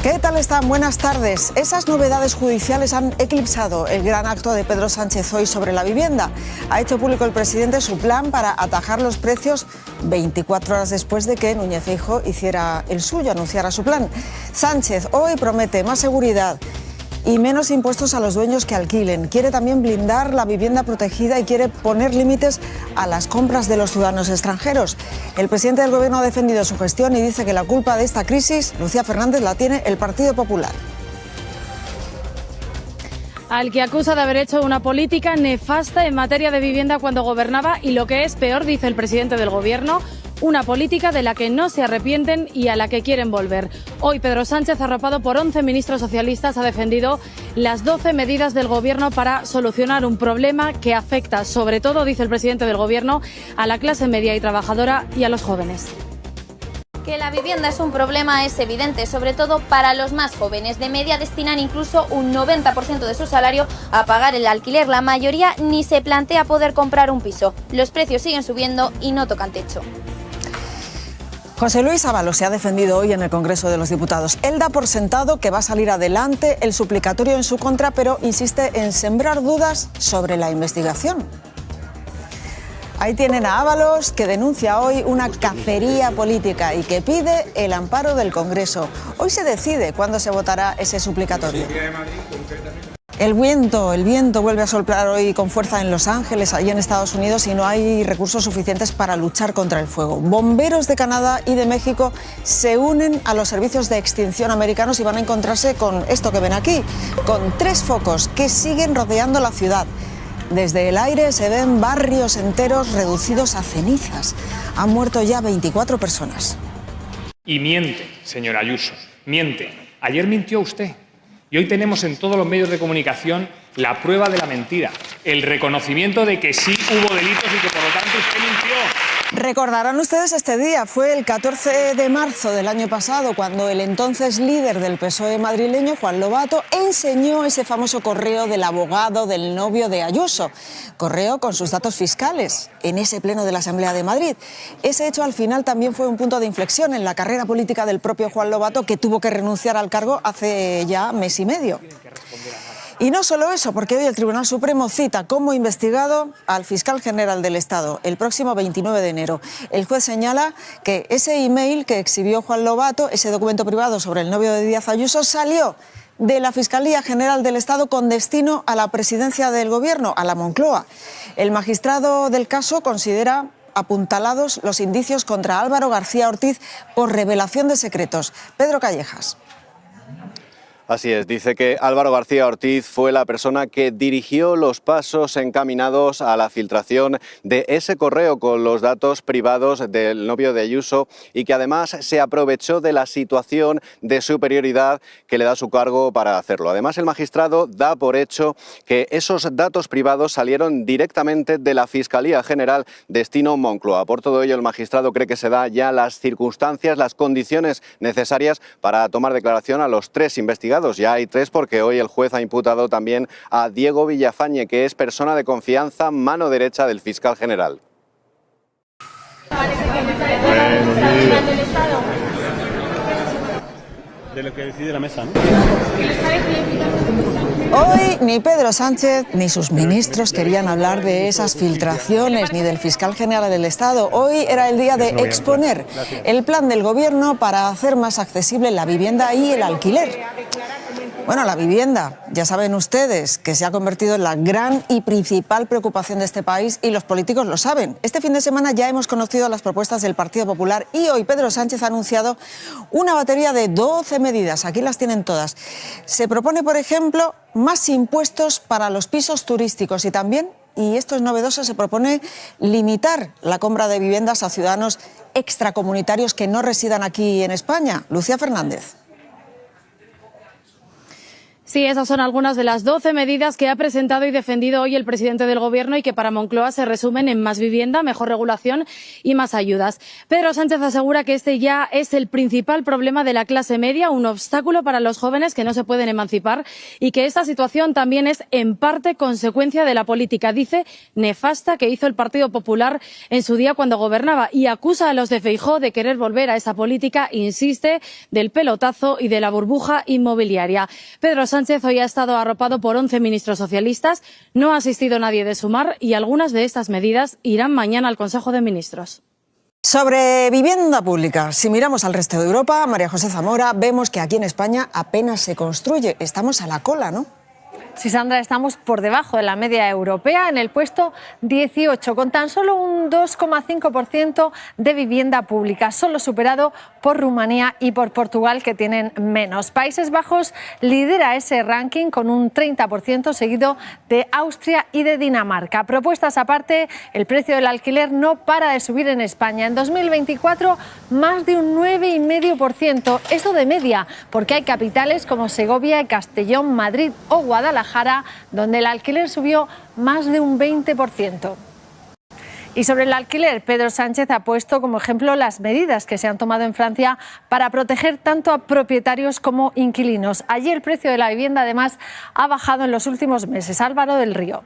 ¿Qué tal están? Buenas tardes. Esas novedades judiciales han eclipsado el gran acto de Pedro Sánchez hoy sobre la vivienda. Ha hecho público el presidente su plan para atajar los precios 24 horas después de que Núñez Feijóo hiciera el suyo, anunciara su plan. Sánchez hoy promete más seguridad y menos impuestos a los dueños que alquilen. Quiere también blindar la vivienda protegida y quiere poner límites a las compras de los ciudadanos extranjeros. El presidente del Gobierno ha defendido su gestión y dice que la culpa de esta crisis, Lucía Fernández, la tiene el Partido Popular. Al que acusa de haber hecho una política nefasta en materia de vivienda cuando gobernaba y, lo que es peor, dice el presidente del Gobierno, una política de la que no se arrepienten y a la que quieren volver. Hoy Pedro Sánchez, arropado por 11 ministros socialistas, ha defendido las 12 medidas del Gobierno para solucionar un problema que afecta sobre todo, dice el presidente del Gobierno, a la clase media y trabajadora y a los jóvenes. Que la vivienda es un problema es evidente, sobre todo para los más jóvenes. De media destinan incluso un 90% de su salario a pagar el alquiler. La mayoría ni se plantea poder comprar un piso. Los precios siguen subiendo y no tocan techo. José Luis Ábalos se ha defendido hoy en el Congreso de los Diputados. Él da por sentado que va a salir adelante el suplicatorio en su contra, pero insiste en sembrar dudas sobre la investigación. Ahí tienen a Ábalos, que denuncia hoy una cacería política y que pide el amparo del Congreso. Hoy se decide cuándo se votará ese suplicatorio. El viento vuelve a soplar hoy con fuerza en Los Ángeles, allí en Estados Unidos, y no hay recursos suficientes para luchar contra el fuego. Bomberos de Canadá y de México se unen a los servicios de extinción americanos y van a encontrarse con esto que ven aquí, con 3 focos que siguen rodeando la ciudad. Desde el aire se ven barrios enteros reducidos a cenizas. Han muerto ya 24 personas. Y miente, señora Ayuso, miente. Ayer mintió usted. Y hoy tenemos en todos los medios de comunicación la prueba de la mentira, el reconocimiento de que sí hubo delitos y que por lo tanto usted mintió. Recordarán ustedes este día, fue el 14 de marzo del año pasado, cuando el entonces líder del PSOE madrileño, Juan Lobato, enseñó ese famoso correo del abogado del novio de Ayuso, correo con sus datos fiscales, en ese pleno de la Asamblea de Madrid. Ese hecho al final también fue un punto de inflexión en la carrera política del propio Juan Lobato, que tuvo que renunciar al cargo hace ya mes y medio. Y no solo eso, porque hoy el Tribunal Supremo cita como investigado al fiscal general del Estado el próximo 29 de enero. El juez señala que ese email que exhibió Juan Lobato, ese documento privado sobre el novio de Díaz Ayuso, salió de la Fiscalía General del Estado con destino a la presidencia del Gobierno, a la Moncloa. El magistrado del caso considera apuntalados los indicios contra Álvaro García Ortiz por revelación de secretos. Pedro Callejas. Así es, dice que Álvaro García Ortiz fue la persona que dirigió los pasos encaminados a la filtración de ese correo con los datos privados del novio de Ayuso y que además se aprovechó de la situación de superioridad que le da su cargo para hacerlo. Además, el magistrado da por hecho que esos datos privados salieron directamente de la Fiscalía General destino Moncloa. Por todo ello, el magistrado cree que se da ya las circunstancias, las condiciones necesarias para tomar declaración a los 3 investigados. Ya hay 3 porque hoy el juez ha imputado también a Diego Villafañe, que es persona de confianza, mano derecha del fiscal general. De lo que decide la mesa, ¿no? Hoy ni Pedro Sánchez ni sus ministros querían hablar de esas filtraciones ni del fiscal general del Estado. Hoy era el día de exponer el plan del Gobierno para hacer más accesible la vivienda y el alquiler. Bueno, la vivienda, ya saben ustedes que se ha convertido en la gran y principal preocupación de este país y los políticos lo saben. Este fin de semana ya hemos conocido las propuestas del Partido Popular y hoy Pedro Sánchez ha anunciado una batería de 12 medidas. Aquí las tienen todas. Se propone, por ejemplo, más impuestos para los pisos turísticos y también, y esto es novedoso, se propone limitar la compra de viviendas a ciudadanos extracomunitarios que no residan aquí en España. Lucía Fernández. Sí, esas son algunas de las 12 medidas que ha presentado y defendido hoy el presidente del Gobierno y que para Moncloa se resumen en más vivienda, mejor regulación y más ayudas. Pedro Sánchez asegura que este ya es el principal problema de la clase media, un obstáculo para los jóvenes que no se pueden emancipar y que esta situación también es en parte consecuencia de la política, dice, nefasta que hizo el Partido Popular en su día cuando gobernaba y acusa a los de Feijóo de querer volver a esa política, insiste, del pelotazo y de la burbuja inmobiliaria. Pedro Sánchez hoy ha estado arropado por 11 ministros socialistas, no ha asistido nadie de Sumar y algunas de estas medidas irán mañana al Consejo de Ministros. Sobre vivienda pública, si miramos al resto de Europa, María José Zamora, vemos que aquí en España apenas se construye. Estamos a la cola, ¿no? Sí, Sandra, estamos por debajo de la media europea, en el puesto 18, con tan solo un 2,5% de vivienda pública, solo superado por Rumanía y por Portugal, que tienen menos. Países Bajos lidera ese ranking con un 30%, seguido de Austria y de Dinamarca. Propuestas aparte, el precio del alquiler no para de subir en España. En 2024, más de un 9,5%, eso de media, porque hay capitales como Segovia, Castellón, Madrid o Guadalajara, donde el alquiler subió más de un 20%. Y sobre el alquiler, Pedro Sánchez ha puesto como ejemplo las medidas que se han tomado en Francia para proteger tanto a propietarios como inquilinos. Allí el precio de la vivienda, además, ha bajado en los últimos meses. Álvaro del Río.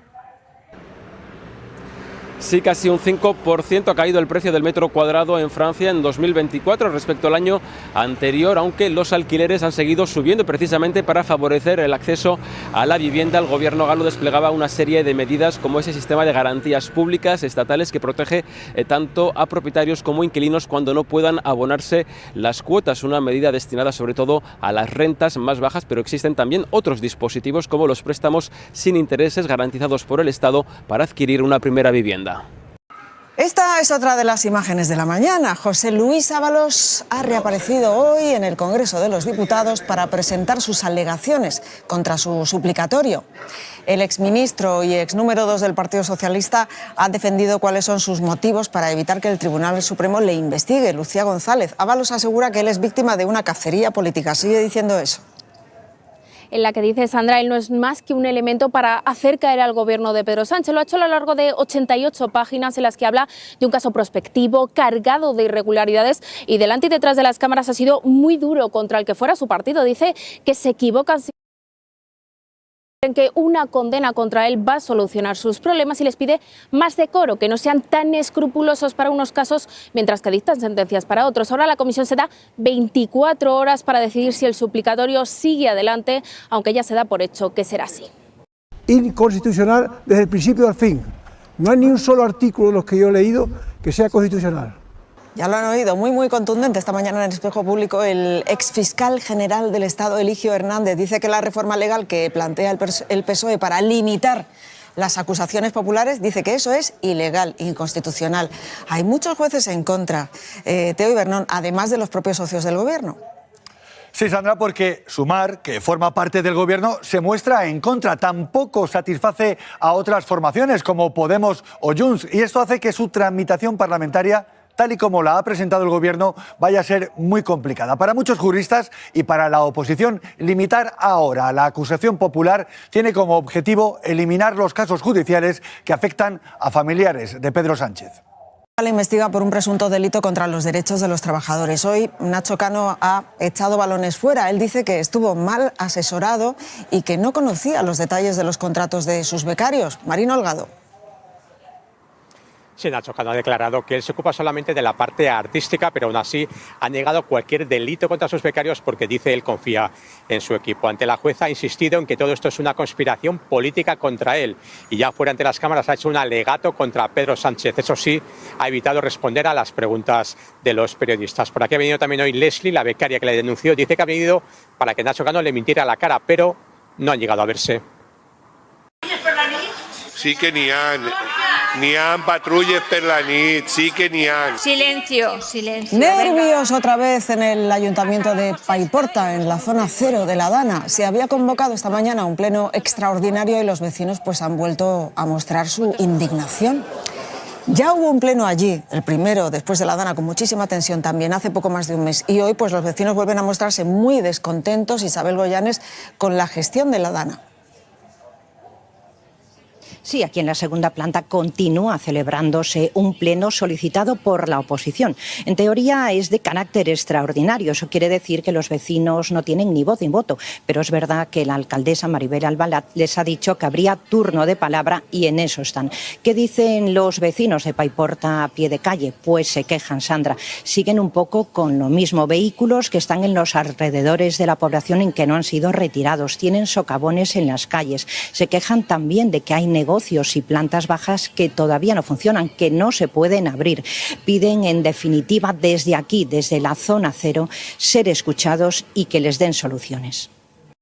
Sí, casi un 5% ha caído el precio del metro cuadrado en Francia en 2024 respecto al año anterior, aunque los alquileres han seguido subiendo precisamente para favorecer el acceso a la vivienda. El gobierno galo desplegaba una serie de medidas como ese sistema de garantías públicas estatales que protege tanto a propietarios como inquilinos cuando no puedan abonarse las cuotas, una medida destinada sobre todo a las rentas más bajas, pero existen también otros dispositivos como los préstamos sin intereses garantizados por el Estado para adquirir una primera vivienda. Esta es otra de las imágenes de la mañana. José Luis Ábalos ha reaparecido hoy en el Congreso de los Diputados para presentar sus alegaciones contra su suplicatorio. El exministro y ex número 2 del Partido Socialista ha defendido cuáles son sus motivos para evitar que el Tribunal Supremo le investigue. Lucía González. Ábalos asegura que él es víctima de una cacería política. Sigue diciendo eso. En la que dice Sandra, él no es más que un elemento para hacer caer al gobierno de Pedro Sánchez. Lo ha hecho a lo largo de 88 páginas en las que habla de un caso prospectivo, cargado de irregularidades y delante y detrás de las cámaras ha sido muy duro contra el que fuera su partido. Dice que se equivocan en que una condena contra él va a solucionar sus problemas y les pide más decoro, que no sean tan escrupulosos para unos casos mientras que dictan sentencias para otros. Ahora la comisión se da 24 horas para decidir si el suplicatorio sigue adelante, aunque ya se da por hecho que será así. Inconstitucional desde el principio al fin. No hay ni un solo artículo de los que yo he leído que sea constitucional. Ya lo han oído, muy contundente esta mañana en el Espejo Público. El exfiscal general del Estado, Eligio Hernández, dice que la reforma legal que plantea el PSOE para limitar las acusaciones populares, dice que eso es ilegal, inconstitucional. Hay muchos jueces en contra, Teo Ibernón, además de los propios socios del Gobierno. Sí, Sandra, porque Sumar, que forma parte del Gobierno, se muestra en contra. Tampoco satisface a otras formaciones como Podemos o Junts. Y esto hace que su tramitación parlamentaria, tal y como la ha presentado el Gobierno, vaya a ser muy complicada. Para muchos juristas y para la oposición, limitar ahora la acusación popular tiene como objetivo eliminar los casos judiciales que afectan a familiares de Pedro Sánchez. La investiga por un presunto delito contra los derechos de los trabajadores. Hoy Nacho Cano ha echado balones fuera. Él dice que estuvo mal asesorado y que no conocía los detalles de los contratos de sus becarios. Marino Holgado. Sí, Nacho Cano ha declarado que él se ocupa solamente de la parte artística, pero aún así ha negado cualquier delito contra sus becarios porque dice él confía en su equipo. Ante la jueza ha insistido en que todo esto es una conspiración política contra él y ya fuera ante las cámaras ha hecho un alegato contra Pedro Sánchez. Eso sí, ha evitado responder a las preguntas de los periodistas. Por aquí ha venido también hoy Leslie, la becaria que le denunció. Dice que ha venido para que Nacho Cano le mintiera a la cara, pero no han llegado a verse. Sí que n'hi ha patrulles per la nit, sí que n'hi ha. Silencio, silencio. Nervios otra vez en el ayuntamiento de Paiporta, en la zona cero de La Dana. Se había convocado esta mañana un pleno extraordinario y los vecinos pues han vuelto a mostrar su indignación. Ya hubo un pleno allí, el primero después de la Dana, con muchísima tensión también, hace poco más de un mes. Y hoy pues los vecinos vuelven a mostrarse muy descontentos, Isabel Goyanes, con la gestión de la Dana. Sí, aquí en la segunda planta continúa celebrándose un pleno solicitado por la oposición. En teoría es de carácter extraordinario. Eso quiere decir que los vecinos no tienen ni voz ni voto. Pero es verdad que la alcaldesa Maribel Albalat les ha dicho que habría turno de palabra y en eso están. ¿Qué dicen los vecinos de Paiporta a pie de calle? Pues se quejan, Sandra. Siguen un poco con lo mismo. Vehículos que están en los alrededores de la población en que no han sido retirados. Tienen socavones en las calles. Se quejan también de que hay negocios y plantas bajas que todavía no funcionan, que no se pueden abrir. Piden, en definitiva, desde aquí, desde la zona cero, ser escuchados y que les den soluciones.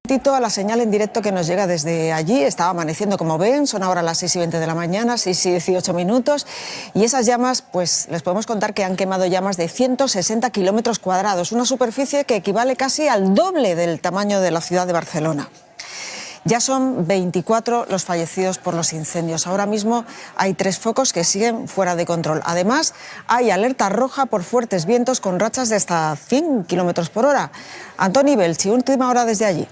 A la señal en directo que nos llega desde allí, estaba amaneciendo como ven, son ahora las 6:20 de la mañana, 6:18 minutos, y esas llamas, pues les podemos contar que han quemado llamas de 160 kilómetros cuadrados, una superficie que equivale casi al doble del tamaño de la ciudad de Barcelona. Ya son 24 los fallecidos por los incendios. Ahora mismo hay 3 focos que siguen fuera de control. Además, hay alerta roja por fuertes vientos con rachas de hasta 100 kilómetros por hora. Antoni Belchi, última hora desde allí.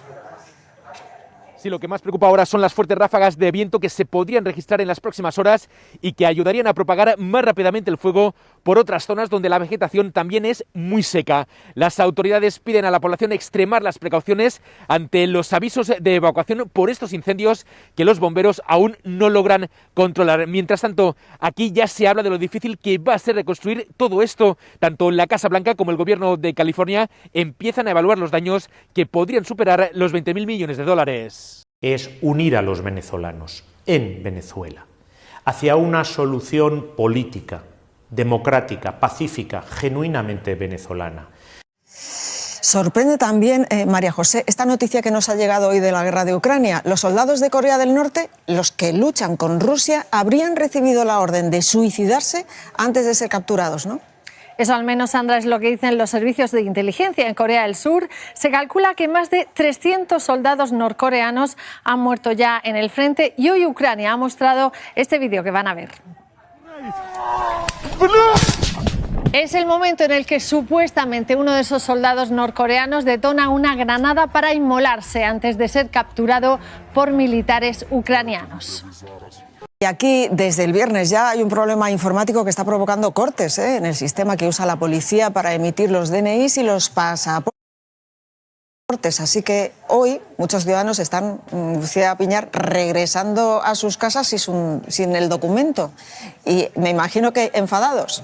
Sí, lo que más preocupa ahora son las fuertes ráfagas de viento que se podrían registrar en las próximas horas y que ayudarían a propagar más rápidamente el fuego por otras zonas donde la vegetación también es muy seca. Las autoridades piden a la población extremar las precauciones ante los avisos de evacuación por estos incendios que los bomberos aún no logran controlar. Mientras tanto, aquí ya se habla de lo difícil que va a ser reconstruir todo esto. Tanto la Casa Blanca como el gobierno de California empiezan a evaluar los daños que podrían superar los 20.000 millones de dólares. Es unir a los venezolanos en Venezuela hacia una solución política, democrática, pacífica, genuinamente venezolana. Sorprende también, María José, esta noticia que nos ha llegado hoy de la guerra de Ucrania. Los soldados de Corea del Norte, los que luchan con Rusia, habrían recibido la orden de suicidarse antes de ser capturados, ¿no? Eso al menos, Sandra, es lo que dicen los servicios de inteligencia en Corea del Sur. Se calcula que más de 300 soldados norcoreanos han muerto ya en el frente y hoy Ucrania ha mostrado este vídeo que van a ver. Es el momento en el que supuestamente uno de esos soldados norcoreanos detona una granada para inmolarse antes de ser capturado por militares ucranianos. Y aquí, desde el viernes ya, hay un problema informático que está provocando cortes en el sistema que usa la policía para emitir los DNIs y los pasaportes. Así que hoy muchos ciudadanos están, Lucía Piñar, regresando a sus casas sin el documento. Y me imagino que enfadados.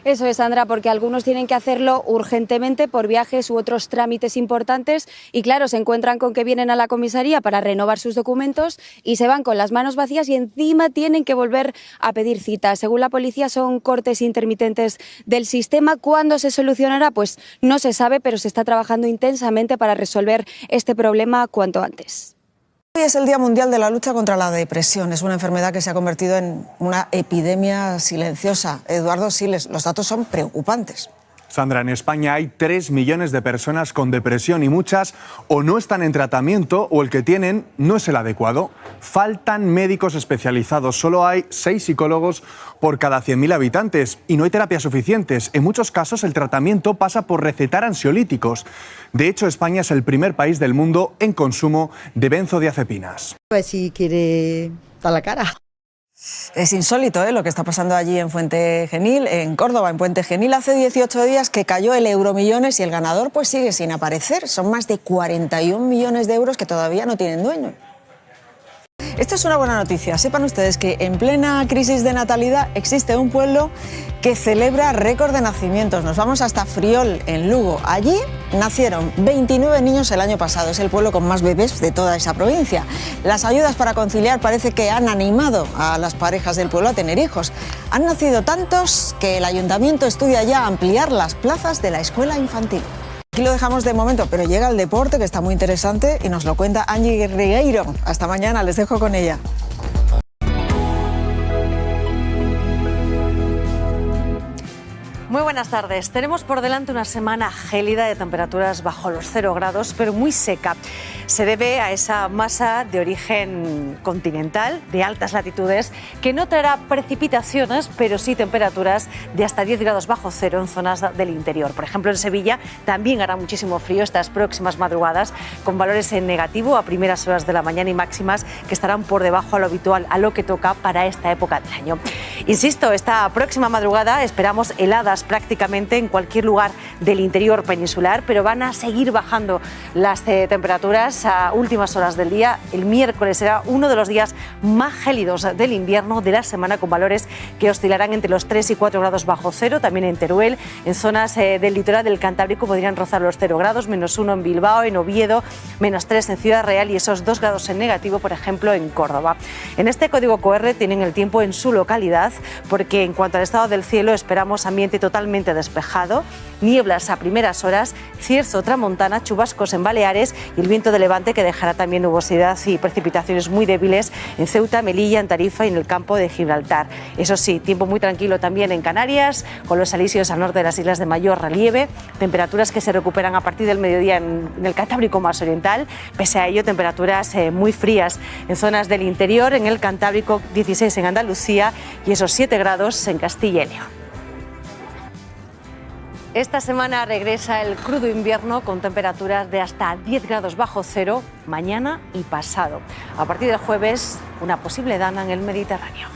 Eso es, Sandra, porque algunos tienen que hacerlo urgentemente por viajes u otros trámites importantes y, claro, se encuentran con que vienen a la comisaría para renovar sus documentos y se van con las manos vacías y encima tienen que volver a pedir cita. Según la policía, son cortes intermitentes del sistema. ¿Cuándo se solucionará? Pues no se sabe, pero se está trabajando intensamente para resolver este problema cuanto antes. Hoy es el Día Mundial de la Lucha contra la Depresión. Es una enfermedad que se ha convertido en una epidemia silenciosa. Eduardo Siles, los datos son preocupantes. Sandra, en España hay 3 millones de personas con depresión y muchas o no están en tratamiento o el que tienen no es el adecuado. Faltan médicos especializados, solo hay 6 psicólogos por cada 100.000 habitantes y no hay terapias suficientes. En muchos casos el tratamiento pasa por recetar ansiolíticos. De hecho, España es el primer país del mundo en consumo de benzodiazepinas. Pues si quiere dar la cara. Es insólito lo que está pasando allí en Fuente Genil, en Córdoba, en Puente Genil. Hace 18 días que cayó el Euromillones y el ganador pues sigue sin aparecer. Son más de 41 millones de euros que todavía no tienen dueño. Esto es una buena noticia. Sepan ustedes que en plena crisis de natalidad existe un pueblo que celebra récord de nacimientos. Nos vamos hasta Friol, en Lugo. Allí nacieron 29 niños el año pasado. Es el pueblo con más bebés de toda esa provincia. Las ayudas para conciliar parece que han animado a las parejas del pueblo a tener hijos. Han nacido tantos que el ayuntamiento estudia ya ampliar las plazas de la escuela infantil. Aquí lo dejamos de momento, pero llega el deporte, que está muy interesante, y nos lo cuenta Angie Regueiro. Hasta mañana, les dejo con ella. Muy buenas Buenas tardes. Tenemos por delante una semana gélida de temperaturas bajo los 0 grados, pero muy seca. Se debe a esa masa de origen continental, de altas latitudes, que no traerá precipitaciones, pero sí temperaturas de hasta 10 grados bajo cero en zonas del interior. Por ejemplo, en Sevilla también hará muchísimo frío estas próximas madrugadas, con valores en negativo a primeras horas de la mañana y máximas que estarán por debajo a lo habitual, a lo que toca para esta época del año. Insisto, esta próxima madrugada esperamos heladas prácticamente en cualquier lugar del interior peninsular, pero van a seguir bajando las temperaturas a últimas horas del día. El miércoles será uno de los días más gélidos del invierno de la semana, con valores que oscilarán entre los 3 y 4 grados bajo cero. También en Teruel, en zonas del litoral del Cantábrico podrían rozar los 0 grados, -1 en Bilbao, en Oviedo, -3 en Ciudad Real y esos 2 grados en negativo, por ejemplo, en Córdoba. En este código QR tienen el tiempo en su localidad, porque en cuanto al estado del cielo esperamos ambiente totalmente despejado, nieblas a primeras horas, cierzo tramontana, chubascos en Baleares y el viento de levante que dejará también nubosidad y precipitaciones muy débiles en Ceuta, Melilla, en Tarifa y en el campo de Gibraltar. Eso sí, tiempo muy tranquilo también en Canarias, con los alisios al norte de las islas de mayor relieve, temperaturas que se recuperan a partir del mediodía en el Cantábrico más oriental. Pese a ello, temperaturas muy frías en zonas del interior, en el Cantábrico 16 en Andalucía y esos 7 grados en Castilla y León. Esta semana regresa el crudo invierno con temperaturas de hasta 10 grados bajo cero mañana y pasado. A partir del jueves, una posible dana en el Mediterráneo.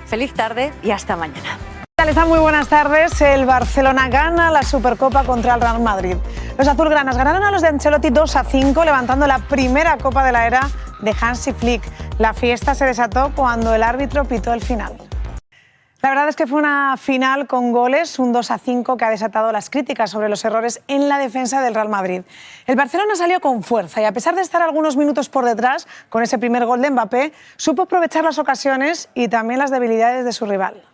Feliz tarde y hasta mañana. ¿Qué tal están? Muy buenas tardes. El Barcelona gana la Supercopa contra el Real Madrid. Los azulgranas ganaron a los de Ancelotti 2-5, levantando la primera Copa de la era de Hansi Flick. La fiesta se desató cuando el árbitro pitó el final. La verdad es que fue una final con goles, un 2-5 que ha desatado las críticas sobre los errores en la defensa del Real Madrid. El Barcelona salió con fuerza y, a pesar de estar algunos minutos por detrás con ese primer gol de Mbappé, supo aprovechar las ocasiones y también las debilidades de su rival.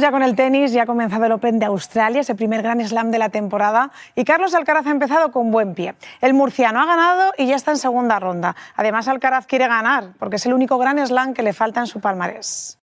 Ya con el tenis, ya ha comenzado el Open de Australia, ese primer Grand Slam de la temporada, y Carlos Alcaraz ha empezado con buen pie. El murciano ha ganado y ya está en segunda ronda. Además, Alcaraz quiere ganar, porque es el único Grand Slam que le falta en su palmarés.